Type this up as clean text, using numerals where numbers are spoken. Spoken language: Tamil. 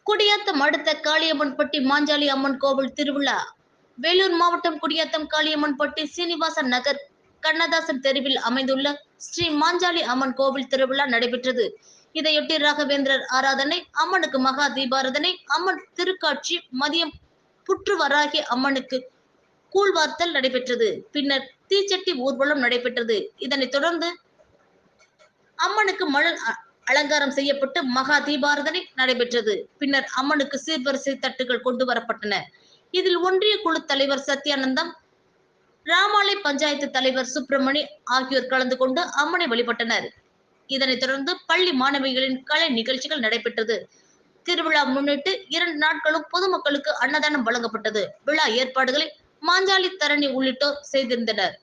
குடியாத்தம் அடுத்த காளியம்மன்பட்டி மாஞ்சாலி அம்மன் கோவில் திருவிழா. வேலூர் மாவட்டம் குடியாத்தம் காளியம்மன்பட்டி சீனிவாசன் நகர் கண்ணதாசன் தெருவில் அமைந்துள்ள ஸ்ரீ மாஞ்சாலி அம்மன் கோவில் திருவிழா நடைபெற்றது. இதையொட்டி ராகவேந்திரர் ஆராதனை, அம்மனுக்கு மகா தீபாராதனை, அம்மன் திருக்காட்சி, மதியம் புற்றுவராகி அம்மனுக்கு கூழ்வார்த்தல் நடைபெற்றது. பின்னர் தீச்சட்டி ஊர்வலம் நடைபெற்றது. இதனைத் தொடர்ந்து அம்மனுக்கு மலர் அலங்காரம் செய்யப்பட்டு மகா தீபாராதனை நடைபெற்றது. பின்னர் அம்மனுக்கு சீர்வரிசை தட்டுகள் கொண்டு வரப்பட்டன. இதில் ஒன்றிய குழு தலைவர் சத்யானந்தம், ராமாலை பஞ்சாயத்து தலைவர் சுப்பிரமணி ஆகியோர் கலந்து கொண்டு அம்மனை வழிபட்டனர். இதனைத் தொடர்ந்து பள்ளி மாணவிகளின் கலை நிகழ்ச்சிகள் நடைபெற்றது. திருவிழா முன்னிட்டு 2 நாட்களும் பொதுமக்களுக்கு அன்னதானம் வழங்கப்பட்டது. விழா ஏற்பாடுகளை மாஞ்சாலி தரணி உள்ளிட்டோர் செய்திருந்தனர்.